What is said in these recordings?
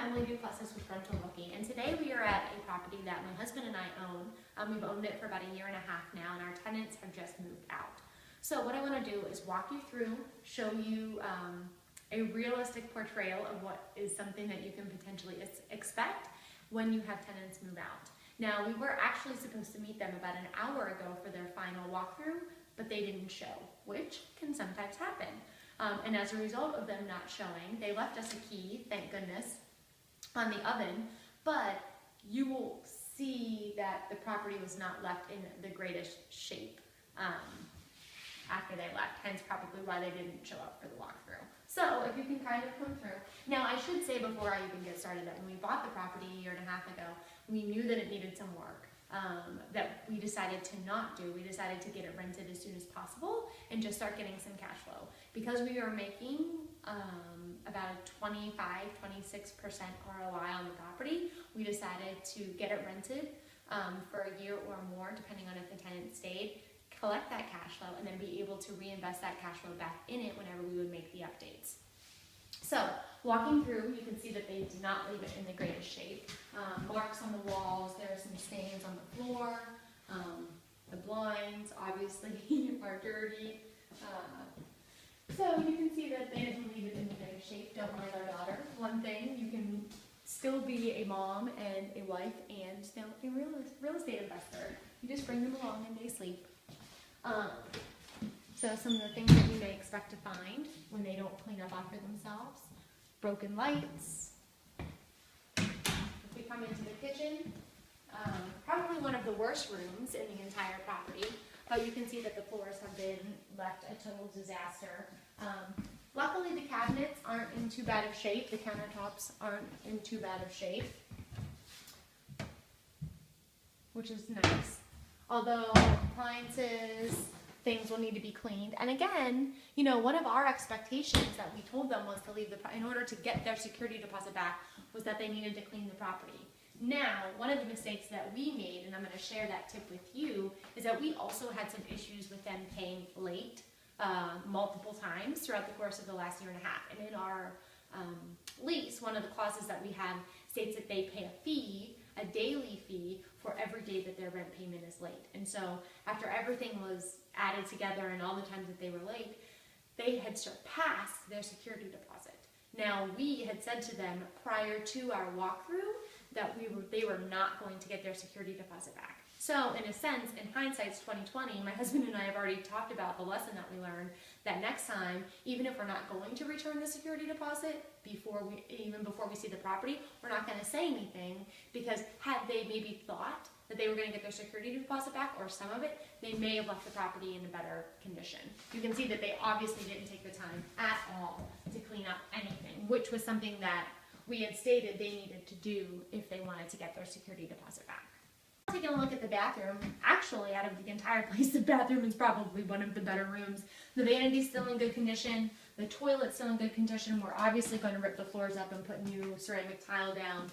Emily Duplessis with Rental Rookie, and today we are at a property that my husband and I own. We've owned it for about a year and a half now, and our tenants have just moved out. So what I want to do is walk you through, show you a realistic portrayal of what is something that you can potentially expect when you have tenants move out. Now, we were actually supposed to meet them about an hour ago for their final walkthrough, but they didn't show, which can sometimes happen. And as a result of them not showing, they left us a key, thank goodness, on the oven, but you will see that the property was not left in the greatest shape after they left, hence probably why they didn't show up for the walkthrough. So if you can kind of come through. Now, I should say before I even get started that when we bought the property a year and a half ago, we knew that it needed some work that we decided to not do. We decided to get it rented as soon as possible and just start getting some cash flow. Because we are making about a 25-26% ROI on the property, we decided to get it rented for a year or more, depending on if the tenant stayed, collect that cash flow, and then be able to reinvest that cash flow back in it whenever we would make the updates. So, walking through, you can see that they did not leave it in the greatest shape. Marks on the walls, there are some stains on the floor, the blinds obviously are dirty. So you can see that they didn't leave it in the greatest shape. Don't mind our daughter. One thing, you can still be a mom and a wife and still a real estate investor. You just bring them along and they sleep. So some of the things that you may expect to find when they don't clean up after themselves: broken lights. If we come into the kitchen, probably one of the worst rooms in the entire property, but you can see that the floors have been left a total disaster. Luckily the cabinets aren't in too bad of shape, the countertops aren't in too bad of shape, which is nice. Although appliances, things will need to be cleaned. And again, you know, one of our expectations that we told them was to leave in order to get their security deposit back, was that they needed to clean the property. Now, one of the mistakes that we made, and I'm going to share that tip with you, is that we also had some issues with them paying late multiple times throughout the course of the last year and a half. And in our lease, one of the clauses that we have states that they pay a fee, a daily fee, for every day that their rent payment is late. And so after everything was added together and all the times that they were late, they had surpassed their security deposit. Now, we had said to them prior to our walkthrough that they were not going to get their security deposit back. So in a sense, in hindsight's 2020, my husband and I have already talked about the lesson that we learned, that next time, even if we're not going to return the security deposit even before we see the property, we're not going to say anything, because had they maybe thought that they were going to get their security deposit back, or some of it, they may have left the property in a better condition. You can see that they obviously didn't take the time at all to clean up anything, which was something that we had stated they needed to do if they wanted to get their security deposit back. Taking a look at the bathroom, actually out of the entire place, the bathroom is probably one of the better rooms. The vanity's still in good condition, the toilet's still in good condition. We're obviously going to rip the floors up and put new ceramic tile down.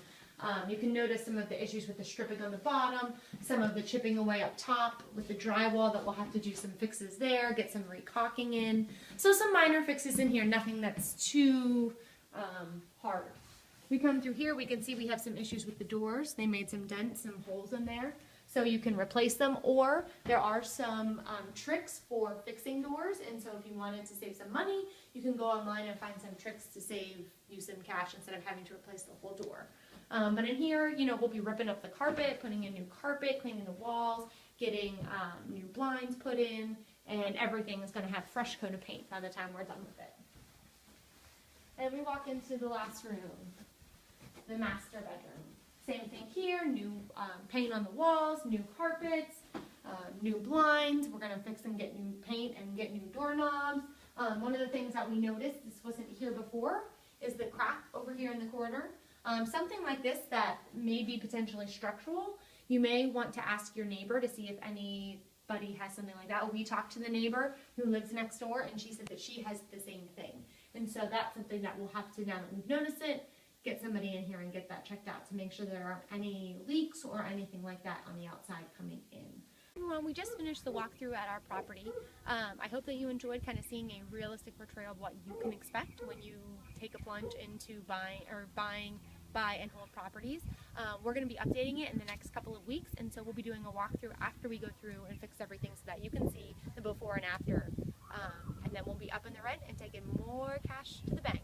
You can notice some of the issues with the stripping on the bottom, some of the chipping away up top with the drywall that we'll have to do some fixes there, get some recaulking in. So some minor fixes in here, nothing that's too hard. We come through here, we can see we have some issues with the doors. They made some dents, some holes in there. So you can replace them, or there are some tricks for fixing doors. And so if you wanted to save some money, you can go online and find some tricks to save you some cash instead of having to replace the whole door. But in here, you know, we'll be ripping up the carpet, putting in new carpet, cleaning the walls, getting new blinds put in, and everything is going to have fresh coat of paint by the time we're done with it. And we walk into the last room, the master bedroom. Same thing here, new paint on the walls, new carpets, new blinds. We're going to fix and get new paint and get new doorknobs. One of the things that we noticed, this wasn't here before, is the crack over here in the corner. Something like this that may be potentially structural, you may want to ask your neighbor to see if anybody has something like that. We talked to the neighbor who lives next door, and she said that she has the same thing. And so that's something that we'll have to, now that we've noticed it, get somebody in here and get that checked out to make sure there aren't any leaks or anything like that on the outside coming in. Everyone, we just finished the walkthrough at our property. I hope that you enjoyed kind of seeing a realistic portrayal of what you can expect when you take a plunge into buying buy and hold properties. We're going to be updating it in the next couple of weeks, and so we'll be doing a walkthrough after we go through and fix everything so that you can see the before and after, and then we'll be up in the red and taking more cash to the bank.